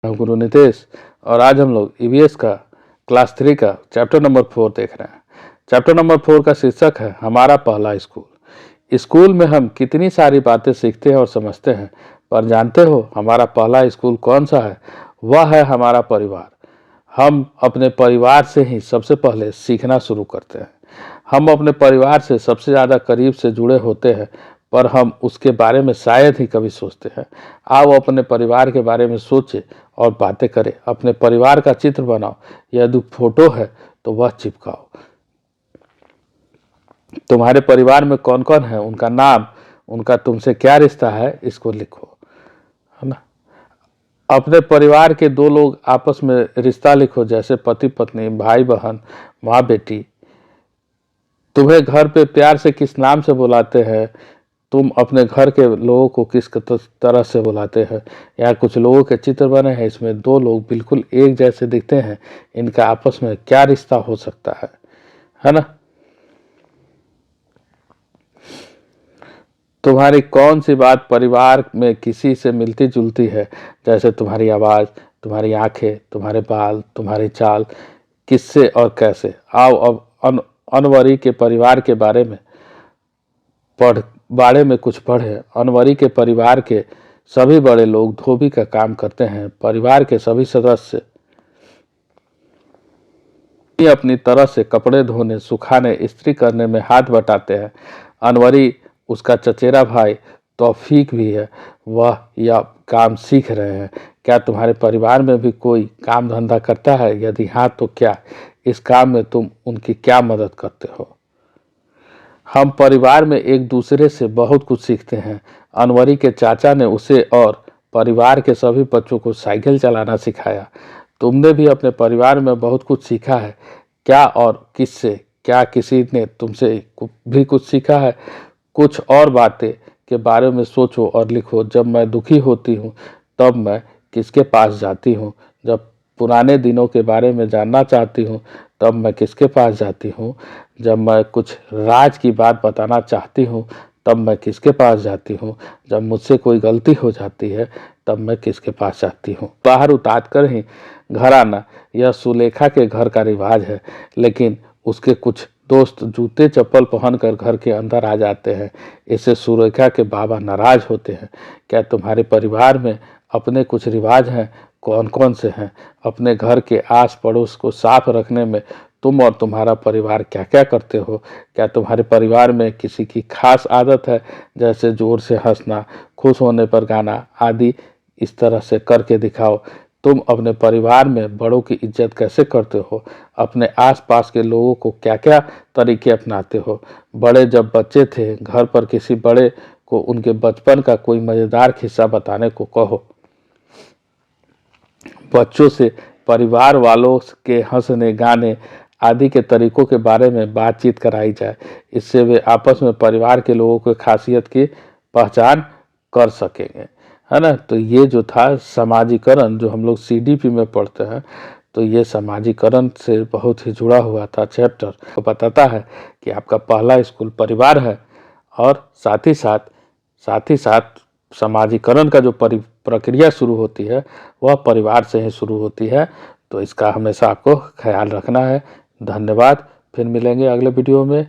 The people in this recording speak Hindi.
मैं गुरु नितेश और आज हम लोग ईवीएस का क्लास 3 का चैप्टर नंबर 4 देख रहे हैं। चैप्टर नंबर 4 का शीर्षक है हमारा पहला स्कूल। स्कूल में हम कितनी सारी बातें सीखते हैं और समझते हैं, पर जानते हो हमारा पहला स्कूल कौन सा है? वह है हमारा परिवार। हम अपने परिवार से ही सबसे पहले सीखना शुरू करते हैं। हम अपने परिवार से सबसे ज़्यादा करीब से जुड़े होते हैं, पर हम उसके बारे में शायद ही कभी सोचते हैं। आओ अपने परिवार के बारे में सोचें और बातें करें। अपने परिवार का चित्र बनाओ, यदि फोटो है तो वह चिपकाओ। तुम्हारे परिवार में कौन कौन है, उनका नाम, उनका तुमसे क्या रिश्ता है, इसको लिखो, है ना। अपने परिवार के दो लोग आपस में रिश्ता लिखो, जैसे पति पत्नी, भाई बहन, माँ बेटी। तुम्हें घर पे प्यार से किस नाम से बुलाते हैं, तुम अपने घर के लोगों को किस तरह से बुलाते हैं। यहाँ कुछ लोगों के चित्र बने हैं, इसमें दो लोग बिल्कुल एक जैसे दिखते हैं, इनका आपस में क्या रिश्ता हो सकता है ना। तुम्हारी कौन सी बात परिवार में किसी से मिलती जुलती है, जैसे तुम्हारी आवाज़, तुम्हारी आंखें, तुम्हारे बाल, तुम्हारी चाल, किससे और कैसे। आओ अब अनवरी के परिवार के बारे में कुछ पढ़े। अनवरी के परिवार के सभी बड़े लोग धोबी का काम करते हैं। परिवार के सभी सदस्य अपनी तरह से कपड़े धोने, सुखाने, इस्त्री करने में हाथ बटाते हैं। अनवरी, उसका चचेरा भाई तौफीक भी है, वह यह काम सीख रहे हैं। क्या तुम्हारे परिवार में भी कोई काम धंधा करता है? यदि हाँ तो क्या? इस काम में तुम उनकी क्या मदद करते हो? हम परिवार में एक दूसरे से बहुत कुछ सीखते हैं। अनवरी के चाचा ने उसे और परिवार के सभी बच्चों को साइकिल चलाना सिखाया। तुमने भी अपने परिवार में बहुत कुछ सीखा है। क्या और किससे? क्या किसी ने तुमसे भी कुछ सीखा है? कुछ और बातें के बारे में सोचो और लिखो। जब मैं दुखी होती हूँ तब मैं किसके पास जाती हूँ? जब पुराने दिनों के बारे में जानना चाहती हूँ तब मैं किसके पास जाती हूँ? जब मैं कुछ राज की बात बताना चाहती हूँ तब मैं किसके पास जाती हूँ? जब मुझसे कोई गलती हो जाती है तब मैं किसके पास जाती हूँ? बाहर उतार कर ही घर आना, यह सुलेखा के घर का रिवाज है, लेकिन उसके कुछ दोस्त जूते चप्पल पहनकर घर के अंदर आ जाते हैं। इससे सुलेखा के बाबा नाराज होते हैं। क्या तुम्हारे परिवार में अपने कुछ रिवाज हैं? कौन कौन से हैं? अपने घर के आस पड़ोस को साफ रखने में तुम और तुम्हारा परिवार क्या क्या करते हो? क्या तुम्हारे परिवार में किसी की खास आदत है, जैसे जोर से हंसना, खुश होने पर गाना आदि? इस तरह से करके दिखाओ। तुम अपने परिवार में बड़ों की इज्जत कैसे करते हो? अपने आसपास के लोगों को क्या क्या तरीके अपनाते हो? बड़े जब बच्चे थे, घर पर किसी बड़े को उनके बचपन का कोई मज़ेदार किस्सा बताने को कहो। बच्चों से परिवार वालों के हंसने, गाने आदि के तरीकों के बारे में बातचीत कराई जाए। इससे वे आपस में परिवार के लोगों की खासियत की पहचान कर सकेंगे, है ना। तो ये जो था समाजीकरण, जो हम लोग सीडीपी में पढ़ते हैं, तो ये समाजीकरण से बहुत ही जुड़ा हुआ था चैप्टर। तो बताता है कि आपका पहला स्कूल परिवार है और साथ ही साथ समाजीकरण का जो प्रक्रिया शुरू होती है वह परिवार से ही शुरू होती है। तो इसका हमेशा आपको ख्याल रखना है। धन्यवाद। फिर मिलेंगे अगले वीडियो में।